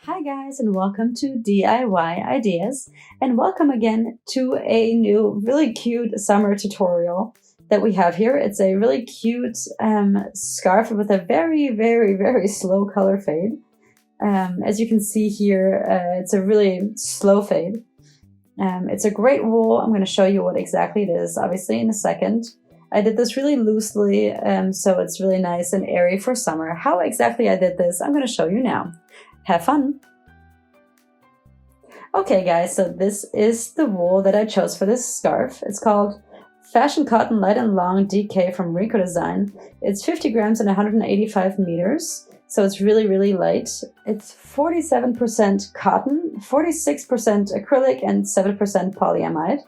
Hi guys, and welcome to DIY Ideas, and welcome again to a new really cute summer tutorial that we have here. It's a really cute scarf with a very slow color fade. As you can see here, it's a really slow fade. It's a great wool. I'm going to show you what exactly it is, obviously, in a second. I did this really loosely, so it's really nice and airy for summer. How exactly I did this, I'm going to show you now. Have fun! Okay guys, so this is the wool that I chose for this scarf. It's called Fashion Cotton Light and Long DK from Rico Design. It's 50 grams and 185 meters, so it's really light. It's 47% cotton, 46% acrylic, and 7% polyamide.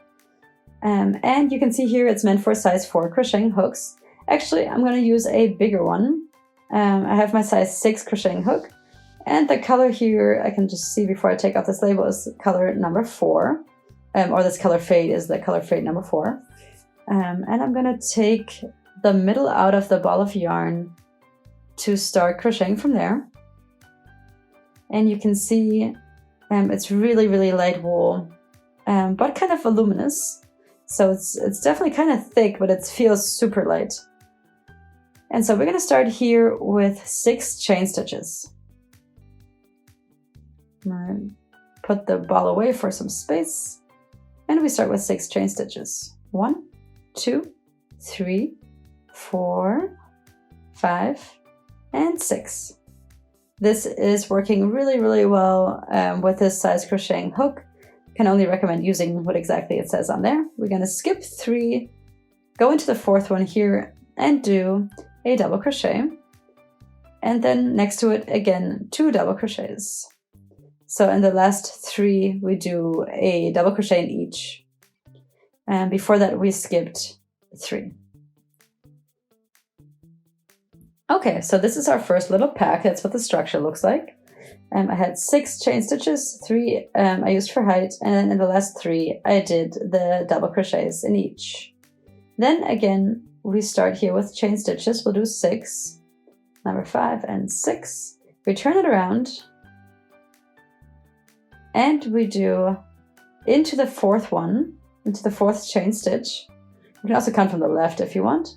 And you can see here it's meant for size 4 crocheting hooks. Actually, I'm going to use a bigger one. I have my size 6 crocheting hook. And the color here, I can just see before I take off this label, is color number 4. Or this color fade is the color fade number 4. And I'm going to take the middle out of the ball of yarn to start crocheting from there. And you can see it's really light wool, but kind of voluminous. So it's definitely kind of thick, but it feels super light. And so we're going to start here with 6 chain stitches. Put the ball away for some space, and we start with 6 chain stitches. 1, 2, 3, 4, 5, and 6. This is working really well with this size crocheting hook. Can only recommend using what exactly it says on there. We're going to skip 3, go into the 4th one here, and do a double crochet, and then next to it again 2 double crochets. So in the last 3, we do a double crochet in each. And before that, we skipped 3. Okay, so this is our first little pack. That's what the structure looks like. I had 6 chain stitches, 3 I used for height, and then in the last 3, I did the double crochets in each. Then again, we start here with chain stitches. We'll do 6, number 5 and 6. We turn it around, and we do into the 4th one, into the 4th chain stitch. You can also count from the left if you want.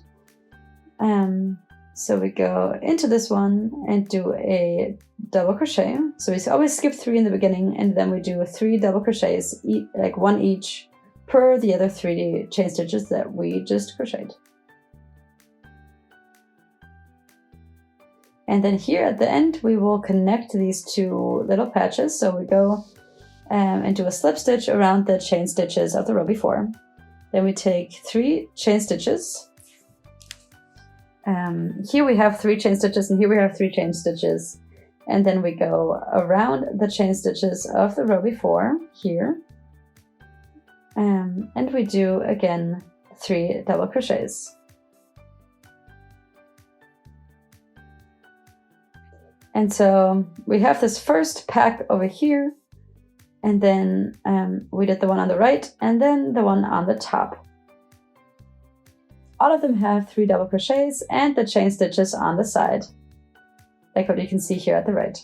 So we go into this one and do a double crochet. So we always skip 3 in the beginning, and then we do 3 double crochets, like 1 each per the other 3 chain stitches that we just crocheted. And then here at the end, we will connect these 2 little patches. So we go and do a slip stitch around the chain stitches of the row before. Then we take 3 chain stitches. Here we have 3 chain stitches, and here we have 3 chain stitches. And then we go around the chain stitches of the row before here. And we do again 3 double crochets. And so we have this first pack over here. And then we did the one on the right, and then the one on the top. All of them have 3 double crochets and the chain stitches on the side, like what you can see here at the right.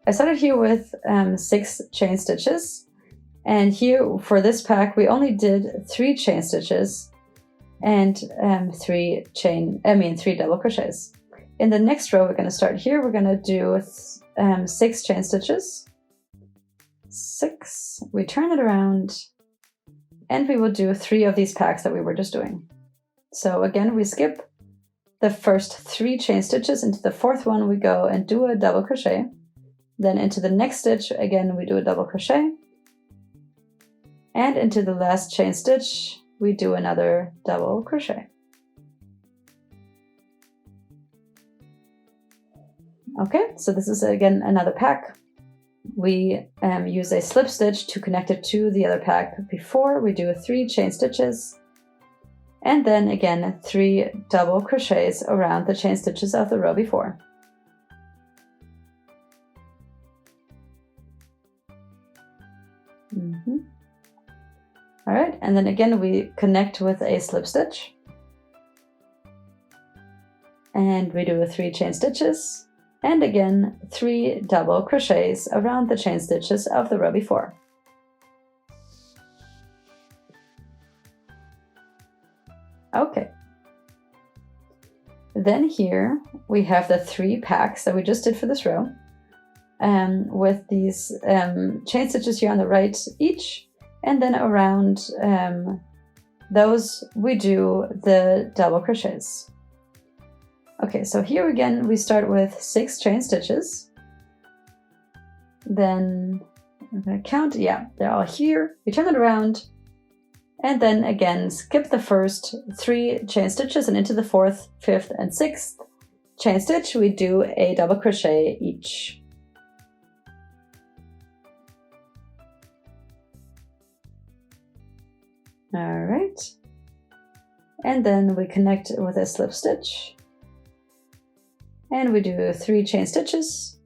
I started here with 6 chain stitches, and here for this pack we only did 3 chain stitches and 3 double crochets. In the next row, we're going to start here. We're going to do 6 chain stitches. 6, we turn it around, and we will do 3 of these packs that we were just doing. So again, we skip the first 3 chain stitches. Into the 4th one, we go and do a double crochet. Then into the next stitch, again, we do a double crochet. And into the last chain stitch, we do another double crochet. Okay, so this is again another pack. We use a slip stitch to connect it to the other pack before. We do 3 chain stitches, and then again 3 double crochets around the chain stitches of the row before. All right, and then again we connect with a slip stitch, and we do 3 chain stitches, and again 3 double crochets around the chain stitches of the row before. Okay. Then here we have the 3 packs that we just did for this row, with these chain stitches here on the right each, and then around those we do the double crochets. Okay, so here again we start with 6 chain stitches. Then I'm going to count, yeah, they're all here. We turn it around, and then again skip the first 3 chain stitches, and into the 4th, 5th, and 6th chain stitch we do a double crochet each. All right, and then we connect with a slip stitch, and we do 3 chain stitches,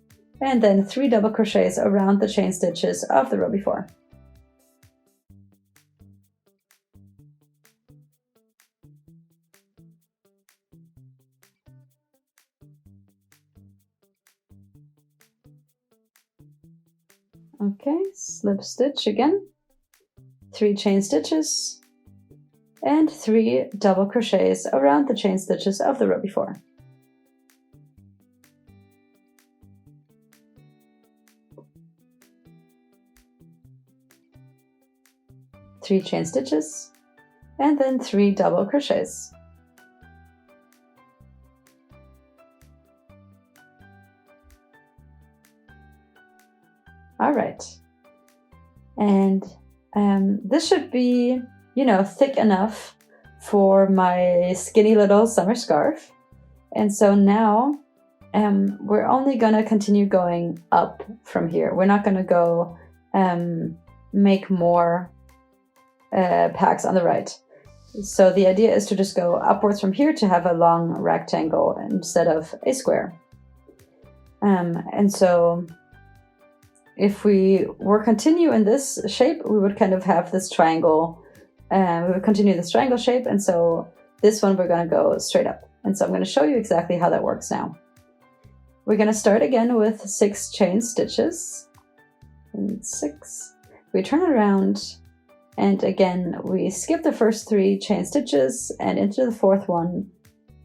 and then 3 double crochets around the chain stitches of the row before. Okay, slip stitch again, 3 chain stitches, and 3 double crochets around the chain stitches of the row before. Three chain stitches, and then 3 double crochets. All right, and this should be, you know, thick enough for my skinny little summer scarf. And so now we're only gonna continue going up from here. We're not gonna go make more packs on the right. So the idea is to just go upwards from here to have a long rectangle instead of a square. And so if we were continue in this shape, we would kind of have this triangle. We would continue this triangle shape, and so this one we're going to go straight up. And so I'm going to show you exactly how that works now. We're going to start again with 6 chain stitches. And 6. We turn it around, and again we skip the first 3 chain stitches, and into the 4th one,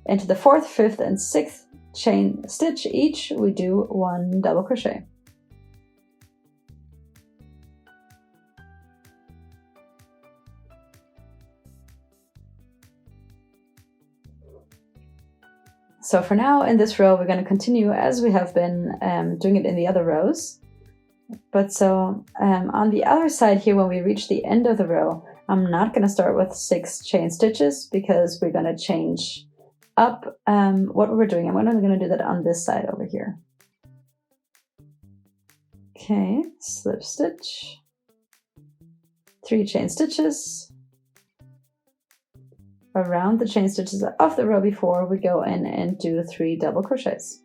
into the 4th, 5th, and 6th chain stitch each, we do 1 double crochet. So for now in this row, we're going to continue as we have been doing it in the other rows. But so on the other side here, when we reach the end of the row, I'm not going to start with 6 chain stitches because we're going to change up what we're doing. I'm only going to do that on this side over here. Okay, slip stitch, 3 chain stitches. Around the chain stitches of the row before, we go in and do 3 double crochets.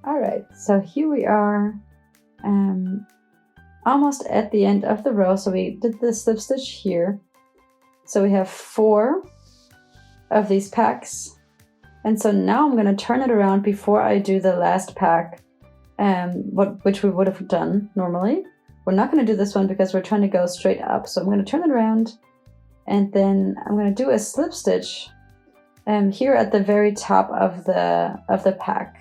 All right, so here we are almost at the end of the row. So we did the slip stitch here. So we have 4 of these packs. And so now I'm going to turn it around before I do the last pack, which we would have done normally. We're not going to do this one because we're trying to go straight up. So I'm going to turn it around, and then I'm going to do a slip stitch here at the very top of the pack.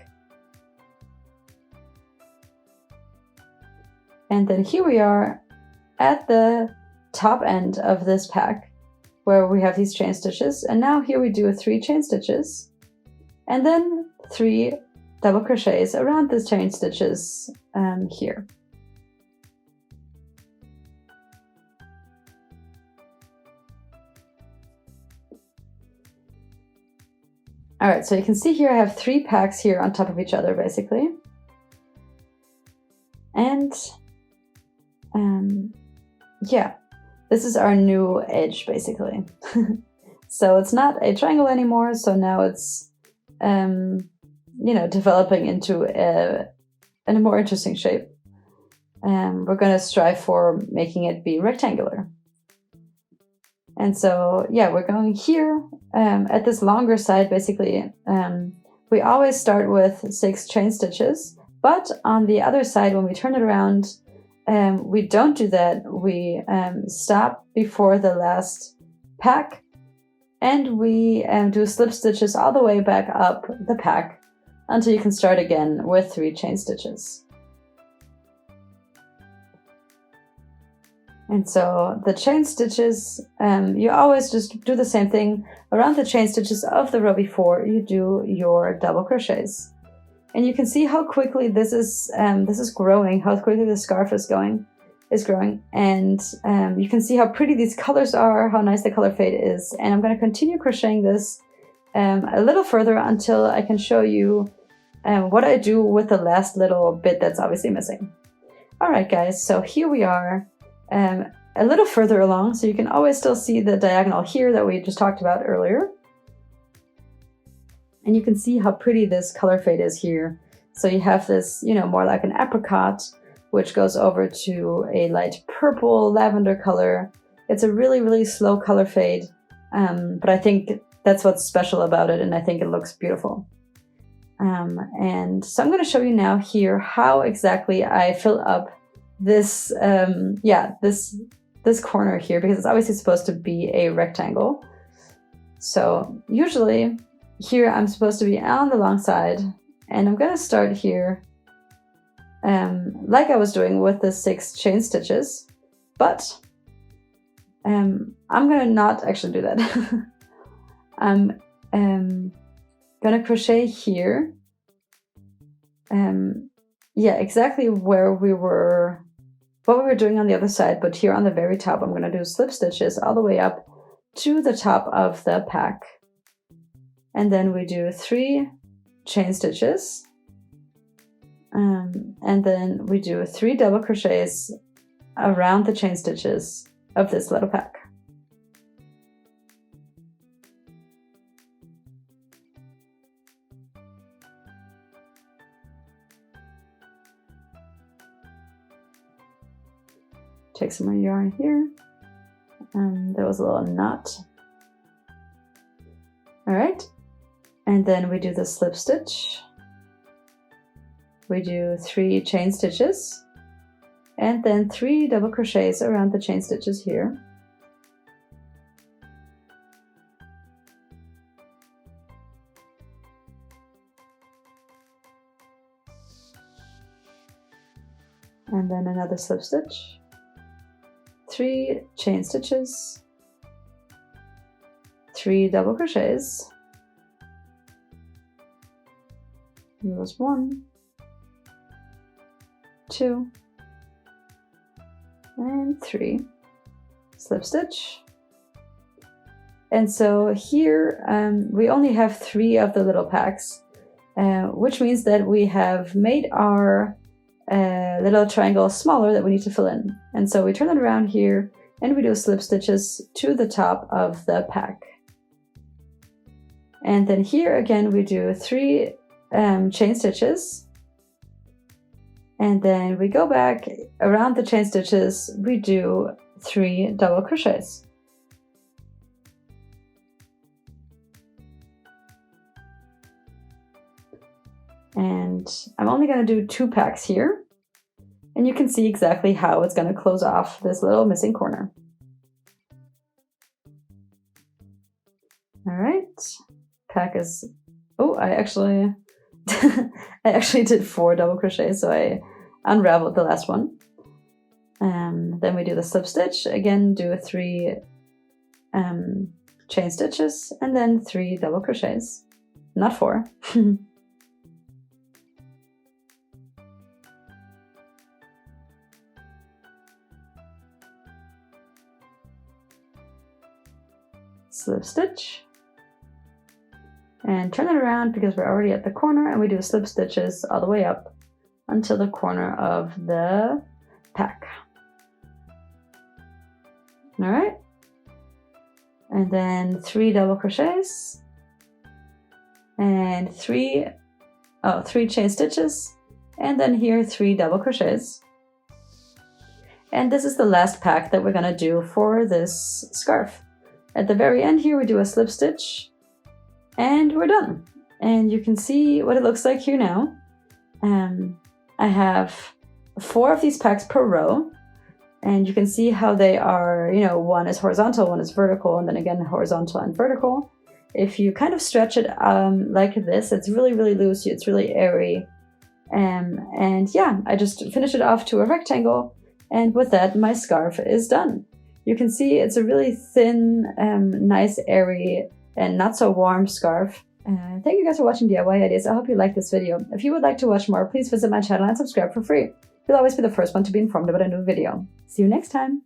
And then here we are at the top end of this pack where we have these chain stitches. And now here we do 3 chain stitches and then 3 double crochets around the chain stitches here. All right, so you can see here I have 3 packs here on top of each other basically. And yeah, this is our new edge basically. So it's not a triangle anymore, so now it's you know, developing into a more interesting shape. We're going to strive for making it be rectangular. And so, yeah, we're going here at this longer side, basically. We always start with 6 chain stitches, but on the other side, when we turn it around, we don't do that. We stop before the last pack, and we do slip stitches all the way back up the pack until you can start again with 3 chain stitches. And so the chain stitches, you always just do the same thing. Around the chain stitches of the row before, you do your double crochets. And you can see how quickly this is growing, how quickly the scarf is growing. And you can see how pretty these colors are, how nice the color fade is. And I'm going to continue crocheting this a little further until I can show you what I do with the last little bit that's obviously missing. All right, guys, so here we are. A little further along, so you can always still see the diagonal here that we just talked about earlier. And you can see how pretty this color fade is here. So you have this, you know, more like an apricot, which goes over to a light purple lavender color. It's a really, really slow color fade, but I think that's what's special about it, and I think it looks beautiful. And so I'm going to show you now here how exactly I fill up this this corner here, because it's obviously supposed to be a rectangle. So usually here I'm supposed to be on the long side, and I'm going to start here like I was doing with the 6 chain stitches, but I'm going to not actually do that. I'm going to crochet here. Yeah, exactly where what we were doing on the other side, but here on the very top, I'm going to do slip stitches all the way up to the top of the pack. And then we do 3 chain stitches. And then we do 3 double crochets around the chain stitches of this little pack. Take some more yarn here. There was a little knot. All right. And then we do the slip stitch. We do 3 chain stitches, and then 3 double crochets around the chain stitches here. And then another slip stitch. 3 chain stitches, 3 double crochets. There was 1, 2, and 3. Slip stitch. And so here we only have 3 of the little packs, which means that we have made our little triangle smaller that we need to fill in. And so we turn it around here and we do slip stitches to the top of the pack. And then here again we do 3 chain stitches, and then we go back around the chain stitches, we do 3 double crochets. And I'm only going to do 2 packs here, and you can see exactly how it's going to close off this little missing corner. All right, pack is, oh, I actually did 4 double crochets, so I unraveled the last one. Then we do the slip stitch, again do 3 chain stitches, and then 3 double crochets, not 4. Slip stitch, and turn it around because we're already at the corner, and we do slip stitches all the way up until the corner of the pack. All right, and then 3 double crochets and 3 chain stitches, and then here 3 double crochets. And this is the last pack that we're gonna do for this scarf. At the very end here, we do a slip stitch, and we're done. And you can see what it looks like here now. I have 4 of these packs per row, and you can see how they are, you know, one is horizontal, one is vertical, and then again horizontal and vertical. If you kind of stretch it like this, it's really, really loose, it's really airy. And yeah, I just finished it off to a rectangle, and with that, my scarf is done. You can see it's a really thin, nice, airy, and not so warm scarf. Thank you guys for watching DIY Ideas. I hope you liked this video. If you would like to watch more, please visit my channel and subscribe for free. You'll always be the first one to be informed about a new video. See you next time!